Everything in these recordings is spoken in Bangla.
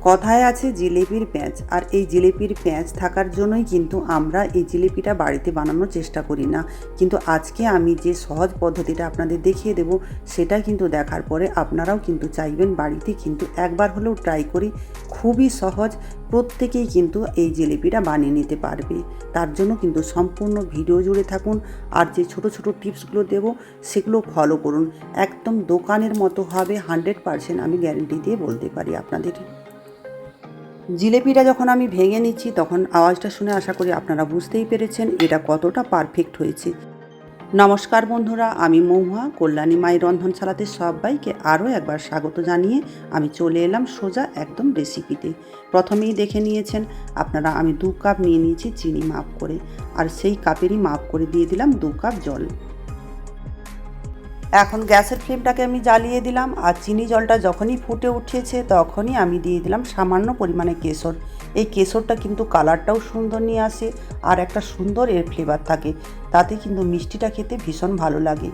কথায় আছে জিলিপির প্যাঁচ, আর এই জিলিপির প্যাঁচ থাকার জন্যই কিন্তু আমরা এই জিলিপিটা বাড়িতে বানানোর চেষ্টা করি না। কিন্তু আজকে আমি যে সহজ পদ্ধতিটা আপনাদের দেখিয়ে দেব, সেটা কিন্তু দেখার পরে আপনারাও কিন্তু চাইবেন বাড়িতে কিন্তু একবার হলেও ট্রাই করি। খুবই সহজ, প্রত্যেকেই কিন্তু এই জিলিপিটা বানিয়ে নিতে পারবে। তার জন্য কিন্তু সম্পূর্ণ ভিডিও জুড়ে থাকুন, আর যে ছোট ছোট টিপসগুলো দেব সেগুলো ফলো করুন। একদম দোকানের মতো হবে, 100% আমি গ্যারেন্টি দিয়ে বলতে পারি আপনাদের। জিলেপিটা যখন আমি ভেঙে নিচ্ছি তখন আওয়াজটা শুনে আশা করি আপনারা বুঝতেই পেরেছেন এটা কতটা পারফেক্ট হয়েছে। নমস্কার বন্ধুরা, আমি মহুয়া, কল্যাণী মায়ের রন্ধনশালাতে সবাইকে আরও একবার স্বাগত জানিয়ে আমি চলে এলাম সোজা একদম রেসিপিতে। প্রথমেই দেখে নিয়েছেন আপনারা, আমি 2 কাপ নিয়ে নিয়েছি চিনি মাপ করে, আর সেই কাপেরই মাপ করে দিয়ে দিলাম 2 কাপ জল। এখন গ্যাসের ফ্লেমটাকে আমি জ্বালিয়ে দিলাম, আর চিনি জলটা যখনই ফুটে উঠেছে তখনই আমি দিয়ে দিলাম সামান্য পরিমাণে কেশর। এই কেশরটা কিন্তু কালারটাও সুন্দর নিয়ে আসে, আর একটা সুন্দর এর ফ্লেভার থাকে, তাতে কিন্তু মিষ্টিটা খেতে ভীষণ ভালো লাগে।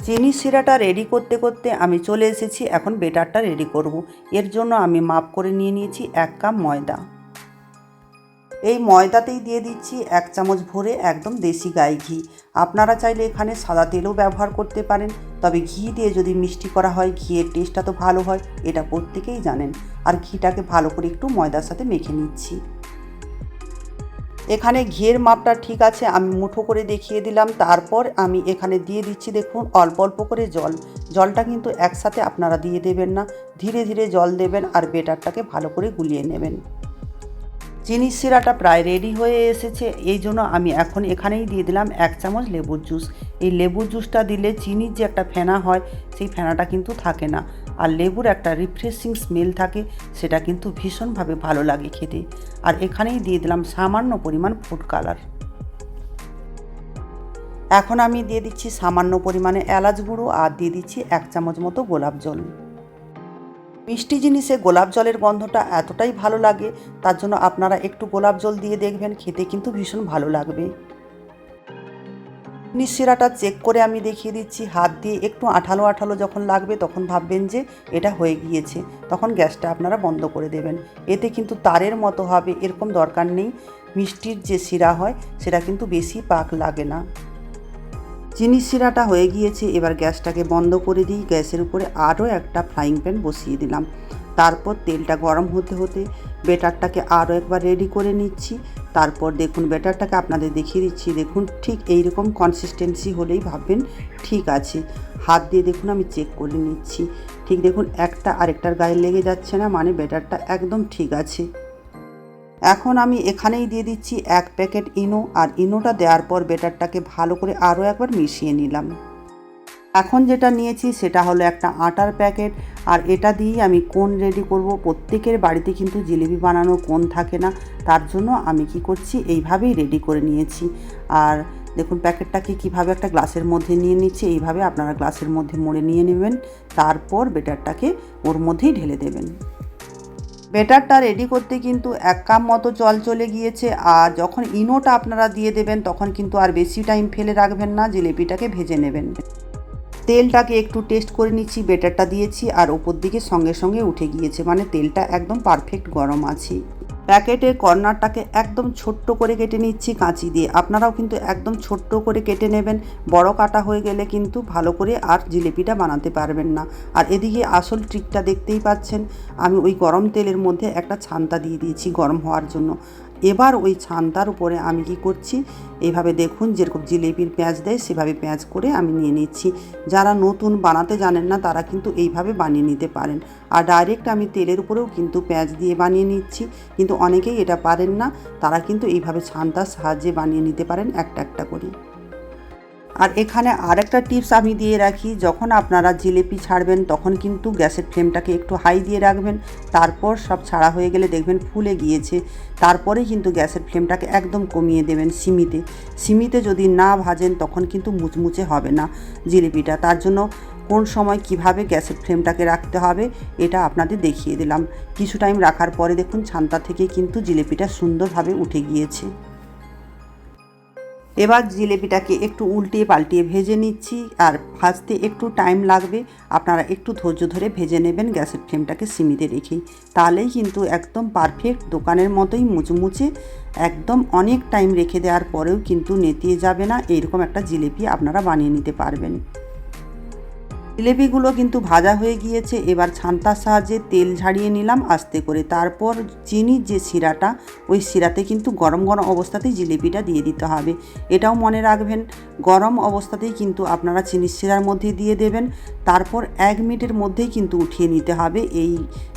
চিনি শিরাটা রেডি করতে করতে আমি চলে এসেছি এখন বেটারটা রেডি করব। এর জন্য আমি মাপ করে নিয়ে নিয়েছি 1 কাপ ময়দা। এই ময়দাতেই দিয়ে দিচ্ছি 1 চামচ ভরে একদম দেশি গাই ঘি। আপনারা চাইলে এখানে সাদা তেলও ব্যবহার করতে পারেন, তবে ঘি দিয়ে যদি মিষ্টি করা হয় ঘিয়ের টেস্টটা তো ভালো হয়, এটা প্রত্যেকেই জানেন। আর ঘিটাকে ভালো করে একটু ময়দার সাথে মেখে নিচ্ছি। এখানে ঘিয়ের মাপটা ঠিক আছে, আমি মুঠো করে দেখিয়ে দিলাম। তারপর আমি এখানে দিয়ে দিচ্ছি, দেখুন, অল্প অল্প করে জল। জলটা কিন্তু একসাথে আপনারা দিয়ে দেবেন না, ধীরে ধীরে জল দেবেন আর বেটারটাকে ভালো করে গুলিয়ে নেবেন। চিনির শিরাটা প্রায় রেডি হয়ে এসেছে, এই জন্য আমি এখন এখানেই দিয়ে দিলাম 1 চামচ লেবুর জুস। এই লেবুর জুসটা দিলে চিনির যে একটা ফেনা হয় সেই ফেনাটা কিন্তু থাকে না, আর লেবুর একটা রিফ্রেশিং স্মেল থাকে, সেটা কিন্তু ভীষণভাবে ভালো লাগে খেতে। আর এখানেই দিয়ে দিলাম সামান্য পরিমাণ ফুড কালার। এখন আমি দিয়ে দিচ্ছি সামান্য পরিমাণে এলাচ গুঁড়ো, আর দিয়ে দিচ্ছি 1 চামচ মতো গোলাপ জল। মিষ্টি জিনিসে গোলাপ জলের গন্ধটা এতটাই ভালো লাগে, তার জন্য আপনারা একটু গোলাপ জল দিয়ে দেখবেন, খেতে কিন্তু ভীষণ ভালো লাগবে। চিনির শিরাটা চেক করে আমি দেখিয়ে দিচ্ছি হাত দিয়ে, একটু আঠালো আঠালো যখন লাগবে তখন ভাববেন যে এটা হয়ে গিয়েছে, তখন গ্যাসটা আপনারা বন্ধ করে দেবেন। এতে কিন্তু তারের মতো হবে এরকম দরকার নেই, মিষ্টির যে শিরা হয় সেটা কিন্তু বেশি পাক লাগে না। চিনির শিরাটা হয়ে গিয়েছে, এবার গ্যাসটাকে বন্ধ করে দিই। গ্যাসের উপরে আরও একটা ফ্রাইং প্যান বসিয়ে দিলাম। তারপর তেলটা গরম হতে হতে বেটারটাকে আরও একবার রেডি করে নিচ্ছি। তারপর দেখুন বেটারটাকে আপনাদের দেখিয়ে দিচ্ছি, দেখুন ঠিক এই রকম কনসিস্টেন্সি হলেই ভাববেন ঠিক আছে। হাত দিয়ে দেখুন আমি চেক করে নিচ্ছি, ঠিক দেখুন একটা আরেকটার গায়ে লেগে যাচ্ছে না, মানে বেটারটা একদম ঠিক আছে। এখন আমি এখানেই দিয়ে দিচ্ছি 1 প্যাকেট ইনো, আর ইনোটা দেওয়ার পর বেটারটাকে ভালো করে আরও একবার মিশিয়ে নিলাম। এখন যেটা নিয়েছি সেটা হলো একটা আটার প্যাকেট, আর এটা দিয়েই আমি কোন রেডি করব। প্রত্যেকের বাড়িতে কিন্তু জিলিপি বানানোর কোন থাকে না, তার জন্য আমি কি করছি এইভাবেই রেডি করে নিয়েছি। আর দেখুন প্যাকেটটাকে কিভাবে একটা গ্লাসের মধ্যে নিয়ে নিচ্ছি, এইভাবে আপনারা গ্লাসের মধ্যে মুড়ে নিয়ে নেবেন, তারপর বেটারটাকে ওর মধ্যেই ঢেলে দেবেন। বেটারটা রেডি করতে কিন্তু 1 কাপ মতো জল চলে গিয়েছে, আর যখন ইনোটা আপনারা দিয়ে দেবেন তখন কিন্তু আর বেশি টাইম ফেলে রাখবেন না, জিলিপিটাকে ভেজে নেবেন। তেলটাকে একটু টেস্ট করে নিচ্ছি, বেটারটা দিয়েছি আর ওপর দিকে সঙ্গে সঙ্গে উঠে গিয়েছে, মানে তেলটা একদম পারফেক্ট গরম আছে। প্যাকেটের কর্নারটাকে একদম ছোট্ট করে কেটে নিচ্ছি কাঁচি দিয়ে। আপনারাও কিন্তু একদম ছোট্ট করে কেটে নেবেন, বড় কাটা হয়ে গেলে কিন্তু ভালো করে আর জিলিপিটা বানাতে পারবেন না। আর এদিকে আসল ট্রিকটা দেখতেই পাচ্ছেন, আমি ওই গরম তেলের মধ্যে একটা ছান্তা দিয়ে দিয়েছি গরম হওয়ার জন্য। এবার ওই ছান্তার উপরে আমি কি করছি, এইভাবে দেখুন যেরকম জিলিপির পেঁয়াজ দেয় সেভাবে পেঁয়াজ করে আমি নিয়ে নিচ্ছি। যারা নতুন বানাতে জানেন না তারা কিন্তু এইভাবে বানিয়ে নিতে পারেন। আর ডাইরেক্ট আমি তেলের উপরেও কিন্তু পেঁয়াজ দিয়ে বানিয়ে নিচ্ছি, কিন্তু অনেকেই এটা পারেন না, তারা কিন্তু এইভাবে ছান্তার সাহায্যে বানিয়ে নিতে পারেন একটা একটা করে। আর এখানে আরেকটা টিপস আমি দিয়ে রাখি, যখন আপনারা জিলিপি ছাড়বেন তখন কিন্তু গ্যাসের ফ্লেমটাকে একটু হাই দিয়ে রাখবেন। তারপর সব ছাড়া হয়ে গেলে দেখবেন ফুলে গিয়েছে, তারপরে কিন্তু গ্যাসের ফ্লেমটাকে একদম কমিয়ে দেবেন সিমিতে। সিমিতে যদি না ভাজেন তখন কিন্তু মুচমুচে হবে না জিলিপিটা, তার জন্য কোন সময় কিভাবে গ্যাসের ফ্লেমটাকে রাখতে হবে এটা আপনাদের দেখিয়ে দিলাম। কিছু টাইম রাখার পরে দেখুন ছান্তা থেকে কিন্তু জিলিপিটা সুন্দরভাবে উঠে গিয়েছে। এবার জিলেপিটাকে একটু উল্টিয়ে পাল্টিয়ে ভেজে নিচ্ছি, আর ভাজতে একটু টাইম লাগবে, আপনারা একটু ধৈর্য ধরে ভেজে নেবেন গ্যাসের ফ্লেমটাকে সিমিতে রেখেই, তাহলেই কিন্তু একদম পারফেক্ট দোকানের মতোই মুচমুচে, একদম অনেক টাইম রেখে দেওয়ার পরেও কিন্তু নেতিয়ে যাবে না, এইরকম একটা জিলেপি আপনারা বানিয়ে নিতে পারবেন। জিলেপিগুলো কিন্তু ভাজা হয়ে গিয়েছে, এবার ছান্তার সাহায্যে তেল ঝাড়িয়ে নিলাম আস্তে করে, তারপর চিনির যে শিরাটা, ওই শিরাতে কিন্তু গরম গরম অবস্থাতেই জিলেপিটা দিয়ে দিতে হবে। এটাও মনে রাখবেন, গরম অবস্থাতেই কিন্তু আপনারা চিনির শিরার মধ্যে দিয়ে দেবেন, তারপর 1 মিনিটের মধ্যেই কিন্তু উঠিয়ে নিতে হবে এই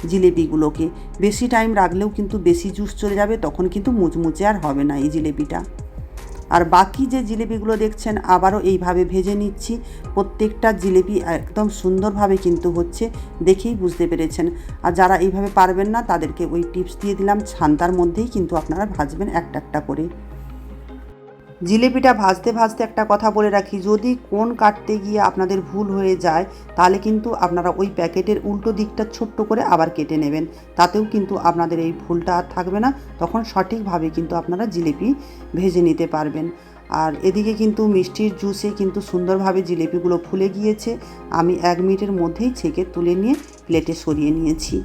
জিলেপিগুলোকে। বেশি টাইম রাখলেও কিন্তু বেশি জুস চলে যাবে, তখন কিন্তু মুচমুচে আর হবে না এই জিলেপিটা। আর বাকি যে জিলেপিগুলো দেখছেন আবারও এইভাবে ভেজে নিচ্ছি, প্রত্যেকটা জিলেপি একদম সুন্দরভাবে কিন্তু হচ্ছে, দেখেই বুঝতে পেরেছেন। আর যারা এইভাবে পারবেন না তাদেরকে ওই টিপস দিয়ে দিলাম, ছান্তার মধ্যেই কিন্তু আপনারা ভাজবেন একটা একটা করে। জিলেপিটা ভাজতে ভাজতে একটা কথা বলে রাখি, যদি কোণ কাটতে গিয়ে আপনাদের ভুল হয়ে যায় তাহলে কিন্তু আপনারা ওই প্যাকেটের উল্টো দিকটা ছোট্ট করে আবার কেটে নেবেন, তাতেও কিন্তু আপনাদের এই ভুলটা আর থাকবে না, তখন সঠিকভাবে কিন্তু আপনারা জিলেপি ভেজে নিতে পারবেন। আর এদিকে কিন্তু মিষ্টির জুসে কিন্তু সুন্দরভাবে জিলেপিগুলো ফুলে গিয়েছে, আমি 1 মিনিটের মধ্যেই ছেঁকে তুলে নিয়ে প্লেটে সরিয়ে নিয়েছি।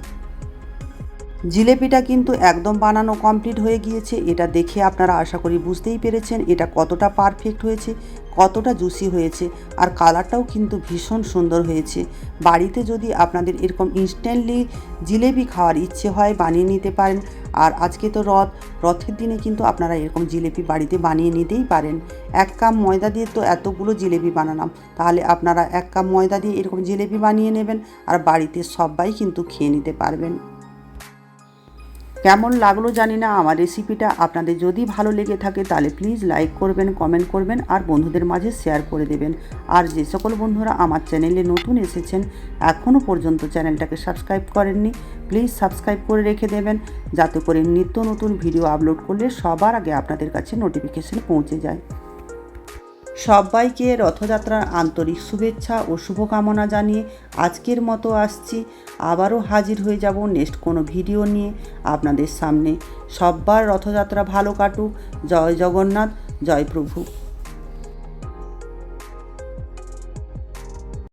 জিলেপিটা কিন্তু একদম বানানো কমপ্লিট হয়ে গিয়েছে, এটা দেখে আপনারা আশা করি বুঝতেই পেরেছেন এটা কতটা পারফেক্ট হয়েছে, কতটা জুসি হয়েছে, আর কালারটাও কিন্তু ভীষণ সুন্দর হয়েছে। বাড়িতে যদি আপনাদের এরকম ইনস্ট্যান্টলি জিলেপি খাওয়ার ইচ্ছে হয় বানিয়ে নিতে পারেন। আর আজকে তো রথের দিনে কিন্তু আপনারা এরকম জিলেপি বাড়িতে বানিয়ে নিতেই পারেন। 1 কাপ ময়দা দিয়ে তো এতগুলো জিলেপি বানালাম, তাহলে আপনারা 1 কাপ ময়দা দিয়ে এরকম জিলেপি বানিয়ে নেবেন, আর বাড়িতে সবাই কিন্তু খেয়ে নিতে পারবেন। কেমন লাগলো জানি না আমার রেসিপিটা, আপনাদের যদি ভালো লেগে থাকে তাহলে প্লিজ লাইক করবেন, কমেন্ট করবেন, আর বন্ধুদের মাঝে শেয়ার করে দেবেন। আর যে সকল বন্ধুরা আমার চ্যানেলে নতুন এসেছেন, এখনও পর্যন্ত চ্যানেলটাকে সাবস্ক্রাইব করেননি, প্লিজ সাবস্ক্রাইব করে রেখে দেবেন, যাতে করে নিত্য নতুন ভিডিও আপলোড করলে সবার আগে আপনাদের কাছে নোটিফিকেশন পৌঁছে যায়। সবাইকে রথযাত্রার আন্তরিক শুভেচ্ছা ও শুভকামনা জানিয়ে আজকের মতো আসছি, আবারও হাজির হয়ে যাব নেক্সট কোনো ভিডিও নিয়ে আপনাদের সামনে। সবার রথযাত্রা ভালো কাটুক। জয় জগন্নাথ, জয় প্রভু।